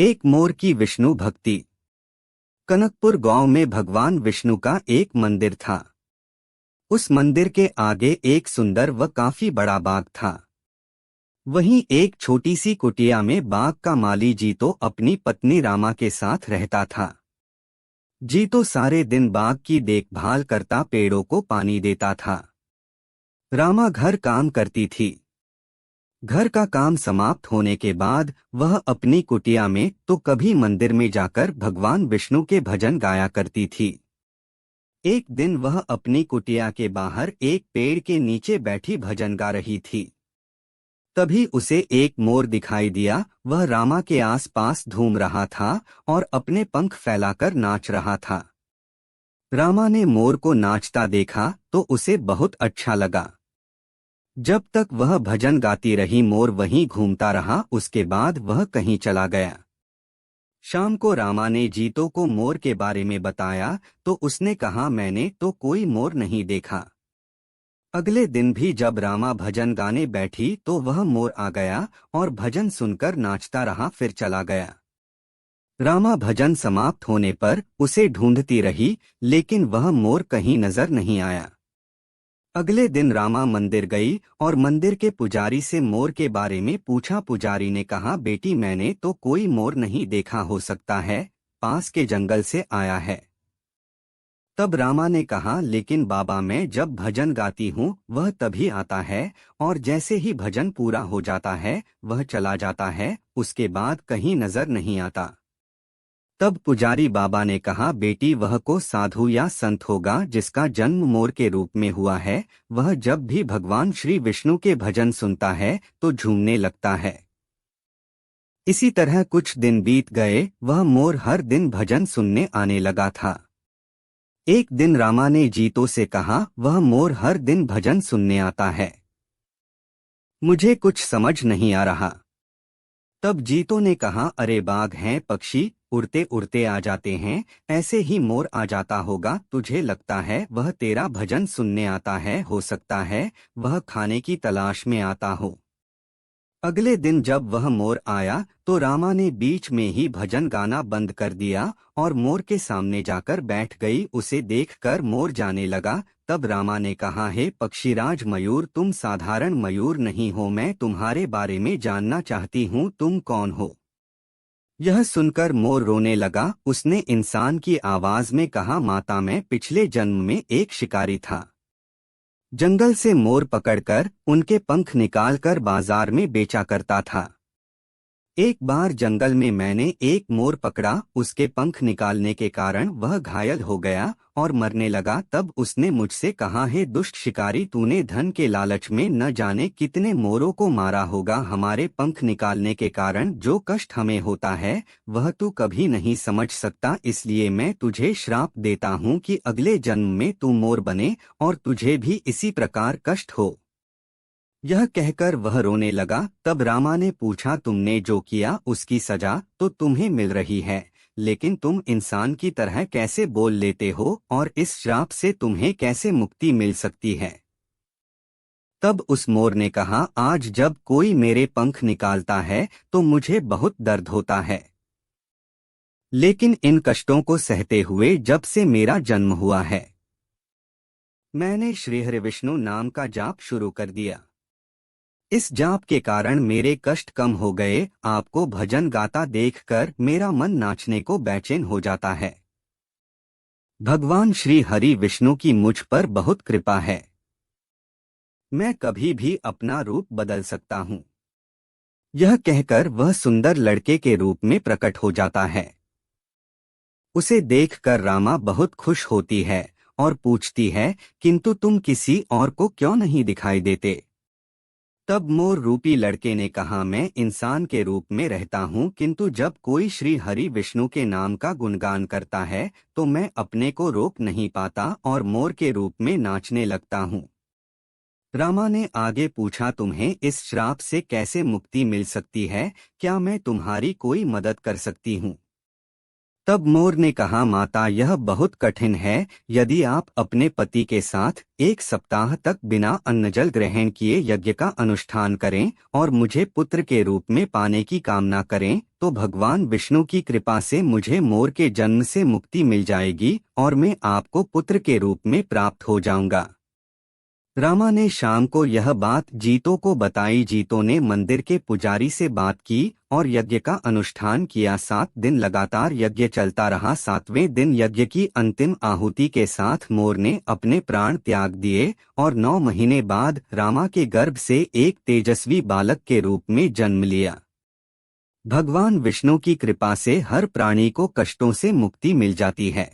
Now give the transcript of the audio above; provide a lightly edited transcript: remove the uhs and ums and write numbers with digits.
एक मोर की विष्णु भक्ति। कनकपुर गांव में भगवान विष्णु का एक मंदिर था। उस मंदिर के आगे एक सुंदर व काफी बड़ा बाग था। वहीं एक छोटी सी कुटिया में बाग का माली जीतो अपनी पत्नी रामा के साथ रहता था। जीतो सारे दिन बाग की देखभाल करता, पेड़ों को पानी देता था। रामा घर काम करती थी। घर का काम समाप्त होने के बाद वह अपनी कुटिया में तो कभी मंदिर में जाकर भगवान विष्णु के भजन गाया करती थी। एक दिन वह अपनी कुटिया के बाहर एक पेड़ के नीचे बैठी भजन गा रही थी। तभी उसे एक मोर दिखाई दिया। वह रामा के आसपास घूम रहा था और अपने पंख फैलाकर नाच रहा था। रामा ने मोर को नाचता देखा तो उसे बहुत अच्छा लगा। जब तक वह भजन गाती रही मोर वहीं घूमता रहा। उसके बाद वह कहीं चला गया। शाम को रामा ने जीतो को मोर के बारे में बताया तो उसने कहा, मैंने तो कोई मोर नहीं देखा। अगले दिन भी जब रामा भजन गाने बैठी तो वह मोर आ गया और भजन सुनकर नाचता रहा, फिर चला गया। रामा भजन समाप्त होने पर उसे ढूंढती रही, लेकिन वह मोर कहीं नजर नहीं आया। अगले दिन रामा मंदिर गई और मंदिर के पुजारी से मोर के बारे में पूछा। पुजारी ने कहा, बेटी मैंने तो कोई मोर नहीं देखा, हो सकता है पास के जंगल से आया है। तब रामा ने कहा, लेकिन बाबा मैं जब भजन गाती हूँ वह तभी आता है और जैसे ही भजन पूरा हो जाता है वह चला जाता है, उसके बाद कहीं नजर नहीं आता। तब पुजारी बाबा ने कहा, बेटी वह को साधु या संत होगा जिसका जन्म मोर के रूप में हुआ है। वह जब भी भगवान श्री विष्णु के भजन सुनता है तो झूमने लगता है। इसी तरह कुछ दिन बीत गए। वह मोर हर दिन भजन सुनने आने लगा था। एक दिन रामा ने जीतो से कहा, वह मोर हर दिन भजन सुनने आता है, मुझे कुछ समझ नहीं आ रहा। तब जीतो ने कहा, अरे बाघ हैं पक्षी, उड़ते उड़ते आ जाते हैं, ऐसे ही मोर आ जाता होगा। तुझे लगता है वह तेरा भजन सुनने आता है, हो सकता है वह खाने की तलाश में आता हो। अगले दिन जब वह मोर आया तो रामा ने बीच में ही भजन गाना बंद कर दिया और मोर के सामने जाकर बैठ गई। उसे देखकर मोर जाने लगा। तब रामा ने कहा, हे पक्षीराज मयूर, तुम साधारण मयूर नहीं हो, मैं तुम्हारे बारे में जानना चाहती हूँ, तुम कौन हो। यह सुनकर मोर रोने लगा। उसने इंसान की आवाज में कहा, माता मैं पिछले जन्म में एक शिकारी था। जंगल से मोर पकड़कर उनके पंख निकालकर बाजार में बेचा करता था। एक बार जंगल में मैंने एक मोर पकड़ा, उसके पंख निकालने के कारण वह घायल हो गया और मरने लगा। तब उसने मुझसे कहा, हे दुष्ट शिकारी, तूने धन के लालच में न जाने कितने मोरों को मारा होगा। हमारे पंख निकालने के कारण जो कष्ट हमें होता है वह तू कभी नहीं समझ सकता। इसलिए मैं तुझे श्राप देता हूँ कि अगले जन्म में तू मोर बने और तुझे भी इसी प्रकार कष्ट हो। यह कहकर वह रोने लगा। तब रामा ने पूछा, तुमने जो किया उसकी सजा तो तुम्हें मिल रही है, लेकिन तुम इंसान की तरह कैसे बोल लेते हो और इस श्राप से तुम्हें कैसे मुक्ति मिल सकती है। तब उस मोर ने कहा, आज जब कोई मेरे पंख निकालता है तो मुझे बहुत दर्द होता है, लेकिन इन कष्टों को सहते हुए जब से मेरा जन्म हुआ है मैंने श्रीहरि विष्णु नाम का जाप शुरू कर दिया। इस जाप के कारण मेरे कष्ट कम हो गए। आपको भजन गाता देखकर मेरा मन नाचने को बेचैन हो जाता है। भगवान श्री हरि विष्णु की मुझ पर बहुत कृपा है। मैं कभी भी अपना रूप बदल सकता हूँ। यह कहकर वह सुंदर लड़के के रूप में प्रकट हो जाता है। उसे देखकर रामा बहुत खुश होती है और पूछती है, किंतु तुम किसी और को क्यों नहीं दिखाई देते। तब मोर रूपी लड़के ने कहा, मैं इंसान के रूप में रहता हूँ, किंतु जब कोई श्री हरि विष्णु के नाम का गुणगान करता है तो मैं अपने को रोक नहीं पाता और मोर के रूप में नाचने लगता हूँ। रामा ने आगे पूछा, तुम्हें इस श्राप से कैसे मुक्ति मिल सकती है, क्या मैं तुम्हारी कोई मदद कर सकती हूँ। तब मोर ने कहा, माता यह बहुत कठिन है। यदि आप अपने पति के साथ 1 सप्ताह तक बिना अन्न जल ग्रहण किए यज्ञ का अनुष्ठान करें और मुझे पुत्र के रूप में पाने की कामना करें तो भगवान विष्णु की कृपा से मुझे मोर के जन्म से मुक्ति मिल जाएगी और मैं आपको पुत्र के रूप में प्राप्त हो जाऊंगा। रामा ने शाम को यह बात जीतो को बताई। जीतो ने मंदिर के पुजारी से बात की और यज्ञ का अनुष्ठान किया। 7 दिन लगातार यज्ञ चलता रहा। 7वें दिन यज्ञ की अंतिम आहुति के साथ मोर ने अपने प्राण त्याग दिए और 9 महीने बाद रामा के गर्भ से एक तेजस्वी बालक के रूप में जन्म लिया। भगवान विष्णु की कृपा से हर प्राणी को कष्टों से मुक्ति मिल जाती है।